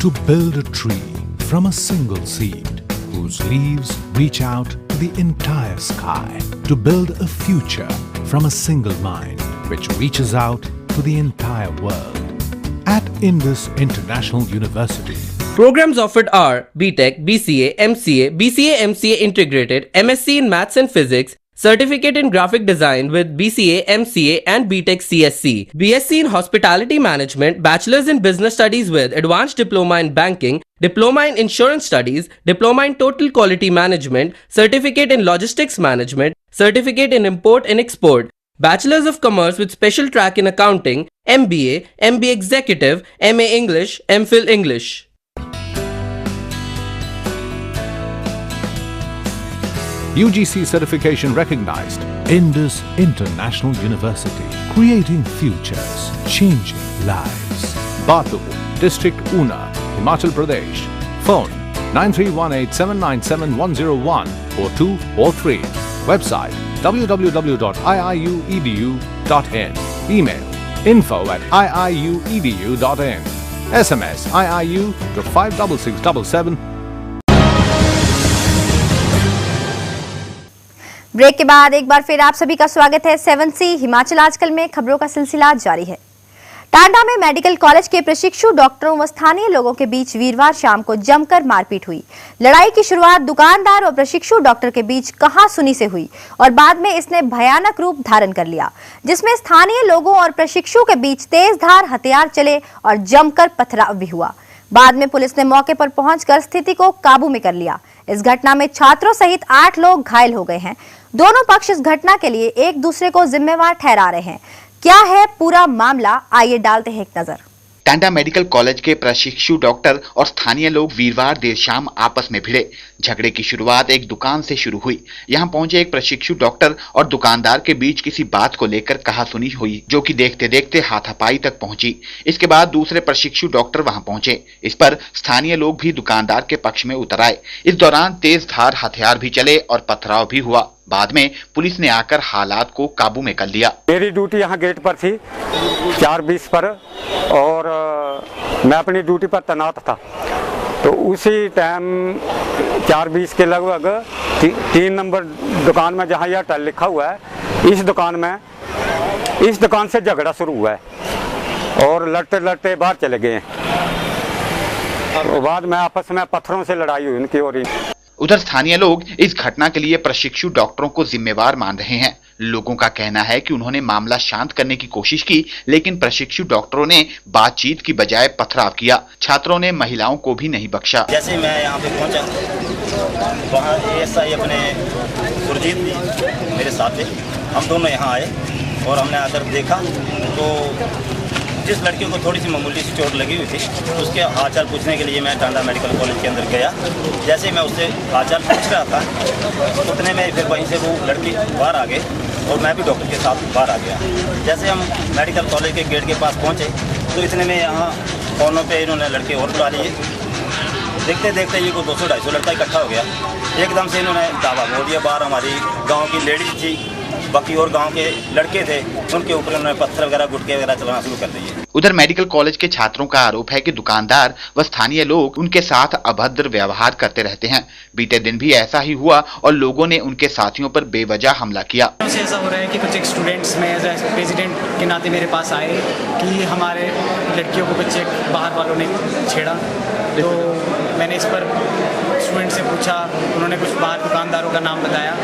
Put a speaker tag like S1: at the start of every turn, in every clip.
S1: to build a tree from a single seed, whose leaves reach out to the entire sky, to build a future from a single mind, which reaches out to the entire world. At Indus International University,
S2: programs offered are BTech, BCA, MCA, BCA MCA Integrated, MSc in Maths and Physics, Certificate in Graphic Design with BCA, MCA and BTech CSC, BSc in Hospitality Management, Bachelor's in Business Studies with Advanced Diploma in Banking, Diploma in Insurance Studies, Diploma in Total Quality Management, Certificate in Logistics Management, Certificate in Import and Export, Bachelor's of Commerce with Special Track in Accounting, MBA, MBA Executive, MA English, MPhil English.
S1: UGC certification recognized. Indus International University, creating futures, changing lives. Batu, District Una, Himachal Pradesh. Phone 9318797101 or 2 or 3. Website www.iiuedu.in. Email info@iiuedu.in. SMS IIU to 56677.
S3: Break के बाद एक बार फिर आप सभी का स्वागत है 7C Himachal आजकल में। खबरों का सिलसिला जारी है। टांडा में मेडिकल कॉलेज के प्रशिक्षु डॉक्टरों व स्थानीय लोगों के बीच वीरवार शाम को जमकर मारपीट हुई। लड़ाई की शुरुआत दुकानदार और प्रशिक्षु डॉक्टर के बीच कहासुनी से हुई और बाद में इसने भयानक रूप धारण कर लिया, जिसमें स्थानीय लोगों और प्रशिक्षु के बीच तेजधार हथियार चले और जमकर पथराव भी हुआ। बाद में पुलिस ने मौके पर पहुंचकर स्थिति को काबू में कर लिया। इस घटना में छात्रों सहित 8 लोग घायल हो गए हैं। दोनों पक्ष इस घटना के लिए एक दूसरे को जिम्मेवार ठहरा रहे हैं। क्या है पूरा मामला, आइए डालते हैं एक नजर।
S4: टांडा मेडिकल कॉलेज के प्रशिक्षु डॉक्टर और स्थानीय लोग वीरवार देर शाम आपस में भिड़े। झगड़े की शुरुआत एक दुकान से शुरू हुई। यहां पहुंचे एक प्रशिक्षु डॉक्टर और दुकानदार के बीच किसी बात को लेकर कहासुनी हुई, जो कि देखते देखते हाथापाई तक पहुंची। इसके बाद दूसरे प्रशिक्षु डॉक्टर वहां पहुंचे। इस पर स्थानीय लोग भी दुकानदार के पक्ष में उतर आए। इस दौरान तेज धार हथियार भी चले और पथराव भी हुआ। बाद में पुलिस ने आकर हालात को काबू में कर लिया।
S5: मेरी ड्यूटी यहाँ गेट पर थी 4:20 पर और मैं अपनी ड्यूटी पर तैनात था। तो उसी टाइम 4:20 के लगभग 3 नंबर दुकान में जहाँ एयरटेल लिखा हुआ है, इस दुकान से झगड़ा शुरू हुआ है और लड़ते लड़ते बाहर चले गए हैं। और बाद में आपस में पत्थरों से लड़ाई हुई उनकी। और
S4: उधर स्थानीय लोग इस घटना के लिए प्रशिक्षु डॉक्टरों को जिम्मेवार मान रहे हैं। लोगों का कहना है कि उन्होंने मामला शांत करने की कोशिश की, लेकिन प्रशिक्षु डॉक्टरों ने बातचीत की बजाय पथराव किया। छात्रों ने महिलाओं को भी नहीं बख्शा।
S6: जैसे मैं यहाँ पे पहुँचा, वहाँ एएसआई अपने सुरजीत मेरे साथ थे। हम दोनों यहाँ आए और हमने आकर देखा तो जिस लड़कियों को थोड़ी सी मामूली सी चोट लगी हुई थी, उसके हालचाल पूछने के लिए मैं टांडा मेडिकल कॉलेज के अंदर गया। जैसे मैं उससे हालचाल पूछ रहा था, उतने में फिर वहीं से वो लड़की बाहर आ गए और मैं भी डॉक्टर के साथ बाहर आ गया। जैसे हम मेडिकल कॉलेज के गेट के पास पहुँचे तो इतने में यहाँ फोनों पे इन्होंने लड़के और बुला लिए। देखते देखते ये को 200-250 लड़का इकट्ठा हो गया। एकदम से इन्होंने दावा बोल दिया। बाहर हमारी गाँव की लेडीज थी, बाकी और गांव के लड़के थे, उनके ऊपर उन्होंने पत्थर वगैरह गुटके वगैरह चलाना शुरू कर दिए।
S4: उधर मेडिकल कॉलेज के छात्रों का आरोप है कि दुकानदार व स्थानीय लोग उनके साथ अभद्र व्यवहार करते रहते हैं। बीते दिन भी ऐसा ही हुआ और लोगों ने उनके साथियों पर बेवजह हमला किया।
S7: ऐसा हो रहा है कि कुछ एक स्टूडेंट्स में एज ए प्रेसिडेंट के नाते मेरे पास आए कि हमारे लड़कियों को बच्चे बाहर वालों ने छेड़ा। तो मैंने इस पर स्टूडेंट से पूछा, उन्होंने कुछ बाहर दुकानदारों का नाम बताया।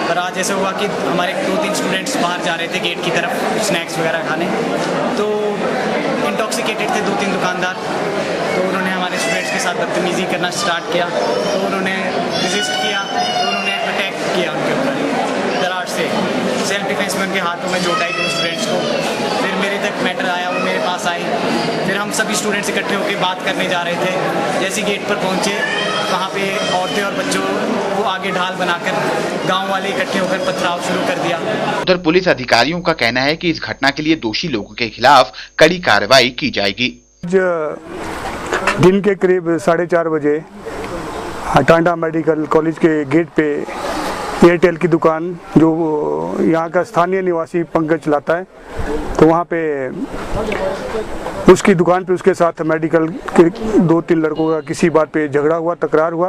S7: पर आज ऐसे हुआ कि हमारे 2-3 स्टूडेंट्स बाहर जा रहे थे गेट की तरफ स्नैक्स वगैरह खाने, तो इंटॉक्सिकेटेड थे 2-3 दुकानदार। तो उन्होंने हमारे स्टूडेंट्स के साथ बदतमीज़ी करना स्टार्ट किया। तो उन्होंने रेजिस्ट किया, तो उन्होंने अटैक किया उनके ऊपर दरार से। सेल्फ डिफेंस में उनके हाथों में चोट आई 2 स्टूडेंट्स को। फिर मेरे तक मैटर आया, वो मेरे पास आए। फिर हम सभी स्टूडेंट्स इकट्ठे होकर बात करने जा रहे थे। जैसे गेट पर पहुँचे, वहाँ पे औरतें और बच्चों को आगे ढाल बनाकर गांव वाले इकट्ठे होकर पथराव शुरू कर दिया।
S4: उधर पुलिस अधिकारियों का कहना है कि इस घटना के लिए दोषी लोगों के खिलाफ कड़ी कार्रवाई की जाएगी।
S8: दिन के करीब 4:30 बजे टांडा मेडिकल कॉलेज के गेट पे एयरटेल की दुकान, जो यहाँ का स्थानीय निवासी पंकज चलाता है, तो वहाँ पे उसकी दुकान पे उसके साथ मेडिकल के 2-3 लड़कों का किसी बात पे झगड़ा हुआ, तकरार हुआ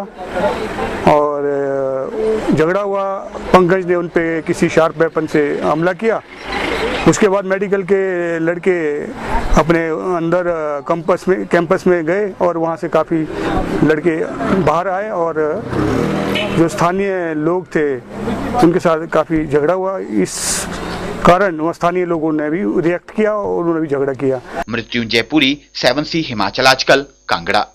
S8: और झगड़ा हुआ। पंकज ने उन पे किसी शार्प वेपन से हमला किया। उसके बाद मेडिकल के लड़के अपने अंदर कैंपस में गए और वहाँ से काफ़ी लड़के बाहर आए और जो स्थानीय लोग थे उनके साथ काफ़ी झगड़ा हुआ। इस कारण वहाँ स्थानीय लोगों ने भी रिएक्ट किया और उन्होंने भी झगड़ा किया।
S4: मृत्युंजय पुरी, 7C हिमाचल आजकल, कांगड़ा।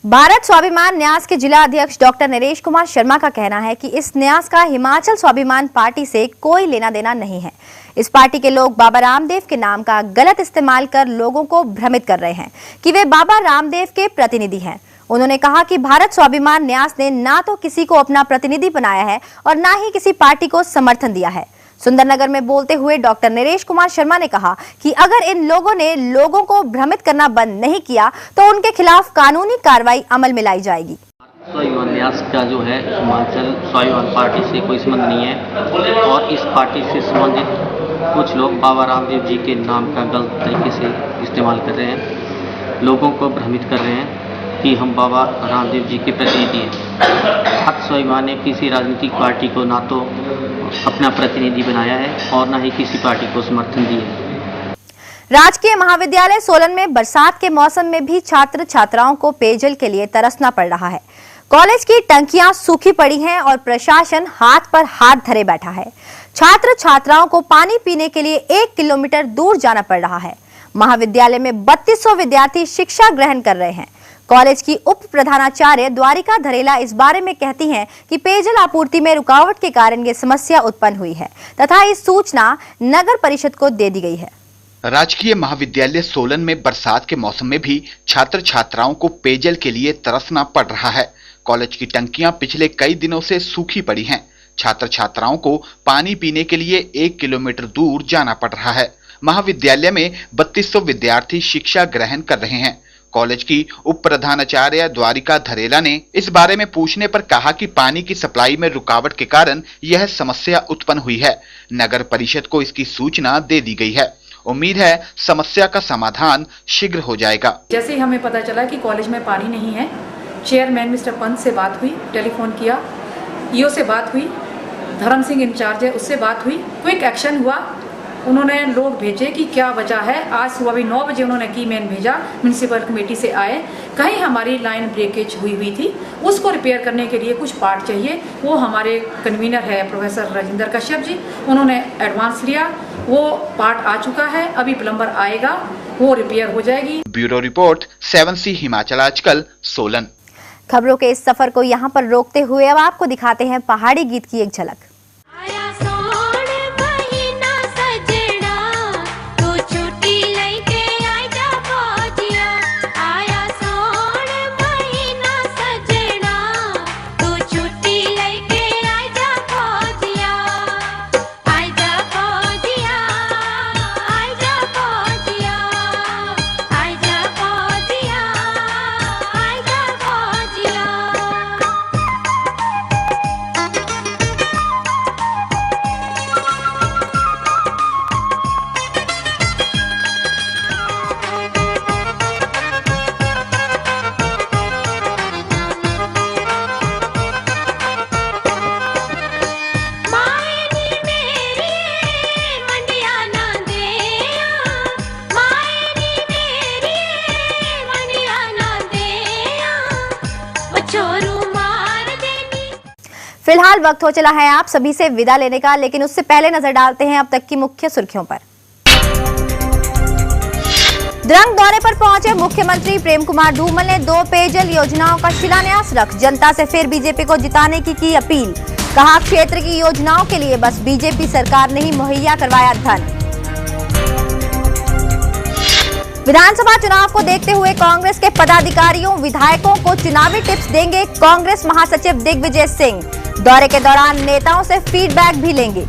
S3: भारत स्वाभिमान न्यास के जिला अध्यक्ष डॉक्टर नरेश कुमार शर्मा का कहना है कि इस न्यास का हिमाचल स्वाभिमान पार्टी से कोई लेना देना नहीं है। इस पार्टी के लोग बाबा रामदेव के नाम का गलत इस्तेमाल कर लोगों को भ्रमित कर रहे हैं कि वे बाबा रामदेव के प्रतिनिधि हैं। उन्होंने कहा कि भारत स्वाभिमान न्यास ने ना तो किसी को अपना प्रतिनिधि बनाया है और ना ही किसी पार्टी को समर्थन दिया है। सुंदरनगर में बोलते हुए डॉक्टर नरेश कुमार शर्मा ने कहा कि अगर इन लोगों ने लोगों को भ्रमित करना बंद नहीं किया तो उनके खिलाफ कानूनी कार्रवाई अमल में लाई जाएगी।
S9: स्वाभिमान न्यास का जो है हिमाचल स्वाभिमान पार्टी से कोई संबंध नहीं है और इस पार्टी से संबंधित कुछ लोग बाबा रामदेव जी के नाम का गलत तरीके से इस्तेमाल कर रहे हैं, लोगों को भ्रमित कर रहे हैं कि हम बाबा रामदेव जी के प्रतिनिधि हैं। भारत स्वाभिमान ने किसी राजनीतिक पार्टी को ना तो अपना प्रतिनिधि बनाया है और ना ही किसी पार्टी को समर्थन दिया है।
S3: राजकीय महाविद्यालय सोलन में बरसात के मौसम में भी छात्र छात्राओं को पेयजल के लिए तरसना पड़ रहा है। कॉलेज की टंकियां सूखी पड़ी हैं और प्रशासन हाथ पर हाथ धरे बैठा है। छात्र छात्राओं को पानी पीने के लिए 1 किलोमीटर दूर जाना पड़ रहा है। महाविद्यालय में 3200 विद्यार्थी शिक्षा ग्रहण कर रहे हैं। कॉलेज की उप प्रधानाचार्य द्वारिका धरेला इस बारे में कहती हैं कि पेयजल आपूर्ति में रुकावट के कारण ये समस्या उत्पन्न हुई है तथा इस सूचना नगर परिषद को दे दी गई है।
S4: राजकीय महाविद्यालय सोलन में बरसात के मौसम में भी छात्र छात्राओं को पेयजल के लिए तरसना पड़ रहा है। कॉलेज की टंकियां पिछले कई दिनों से सूखी पड़ी हैं। छात्र छात्राओं को पानी पीने के लिए 1 किलोमीटर दूर जाना पड़ रहा है। महाविद्यालय में 3200 विद्यार्थी शिक्षा ग्रहण कर रहे हैं। कॉलेज की उप प्रधानाचार्य द्वारिका धरेला ने इस बारे में पूछने पर कहा कि पानी की सप्लाई में रुकावट के कारण यह समस्या उत्पन्न हुई है। नगर परिषद को इसकी सूचना दे दी गई है। उम्मीद है समस्या का समाधान शीघ्र हो जाएगा।
S10: जैसे ही हमें पता चला कि कॉलेज में पानी नहीं है, चेयरमैन मिस्टर पंत से बात हुई, टेलीफोन किया, ईओ से बात हुई, धर्म सिंह इंचार्ज है उससे बात हुई, क्विक एक्शन हुआ। उन्होंने लोग भेजे कि क्या वजह है। आज सुबह भी 9 बजे उन्होंने की मैन भेजा, म्यूनसिपल कमेटी से आए, कहीं हमारी लाइन ब्रेकेज हुई थी, उसको रिपेयर करने के लिए कुछ पार्ट चाहिए। वो हमारे कन्वीनर है प्रोफेसर राजेंद्र कश्यप जी, उन्होंने एडवांस लिया, वो पार्ट आ चुका है, अभी प्लम्बर आएगा, वो रिपेयर हो जाएगी।
S4: ब्यूरो रिपोर्ट, 7C हिमाचल आजकल, सोलन।
S3: खबरों के इस सफर को यहाँ पर रोकते हुए अब आपको दिखाते हैं पहाड़ी गीत की एक झलक। फिलहाल वक्त हो चला है आप सभी से विदा लेने का, लेकिन उससे पहले नजर डालते हैं अब तक की मुख्य सुर्खियों पर। द्रंग दौरे पर पहुंचे मुख्यमंत्री प्रेम कुमार धूमल ने 2 पेयजल योजनाओं का शिलान्यास रख जनता से फिर बीजेपी को जिताने की अपील। कहा क्षेत्र की योजनाओं के लिए बस बीजेपी सरकार ने ही मुहैया करवाया धन। विधानसभा चुनाव को देखते हुए कांग्रेस के पदाधिकारियों विधायकों को चुनावी टिप्स देंगे कांग्रेस महासचिव दिग्विजय सिंह। दौरे के दौरान नेताओं से फीडबैक भी लेंगे।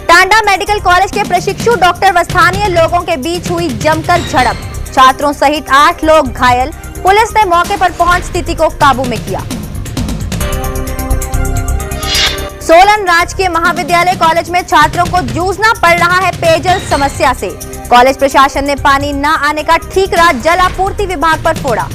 S3: टांडा मेडिकल कॉलेज के प्रशिक्षु डॉक्टर व स्थानीय लोगों के बीच हुई जमकर झड़प। छात्रों सहित 8 लोग घायल। पुलिस ने मौके पर पहुंच स्थिति को काबू में किया। सोलन राजकीय महाविद्यालय कॉलेज में छात्रों को जूझना पड़ रहा है पेयजल समस्या से। कॉलेज प्रशासन ने पानी न आने का ठीकरा जल आपूर्ति विभाग पर फोड़ा।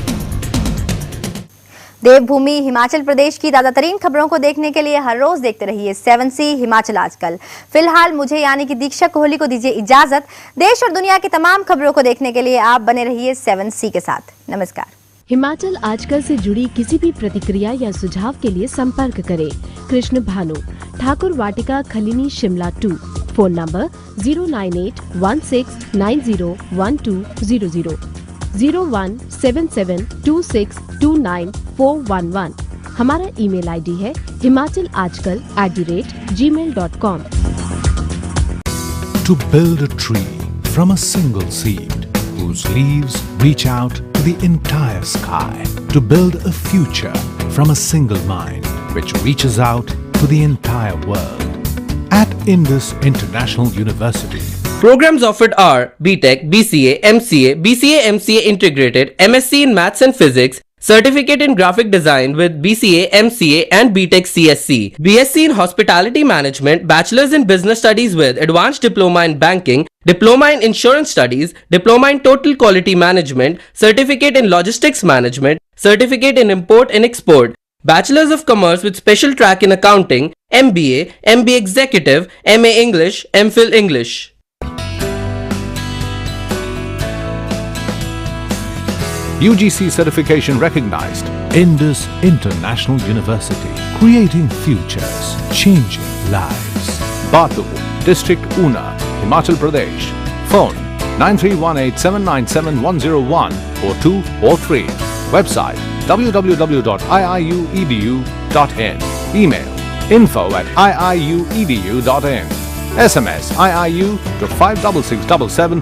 S3: देवभूमि हिमाचल प्रदेश की ताजा तरीन खबरों को देखने के लिए हर रोज देखते रहिए 7C हिमाचल आजकल। फिलहाल मुझे यानी कि दीक्षा कोहली को दीजिए इजाजत। देश और दुनिया की तमाम खबरों को देखने के लिए आप बने रहिए 7C के साथ। नमस्कार।
S11: हिमाचल आजकल से जुड़ी किसी भी प्रतिक्रिया या सुझाव के लिए संपर्क करें कृष्ण भानु, ठाकुर वाटिका, खलीनी, शिमला 2। Phone number 09816901200, 017726294111। हमारा ईमेल आईडी है himachalajkal@gmail.com।
S1: To build a tree from a single seed whose leaves reach out to the entire sky. To build a future from a single mind which reaches out to the entire world. At Indus International University,
S2: Programs offered are BTech, BCA, MCA, BCA MCA Integrated, MSc in Maths and Physics, Certificate in Graphic Design with BCA, MCA and BTech CSC, BSc in Hospitality Management, Bachelor's in Business Studies with Advanced Diploma in Banking, Diploma in Insurance Studies, Diploma in Total Quality Management, Certificate in Logistics Management, Certificate in Import and Export, Bachelor's of Commerce with Special Track in Accounting, MBA, MBA Executive, MA English, MPhil English.
S1: UGC certification recognized. Indus International University, creating futures, changing lives. Batu, District Una, Himachal Pradesh. Phone 9318797101 or 2 or 3. Website www.iiuedu.in. Email info@iiuedu.in. SMS IIU to 56677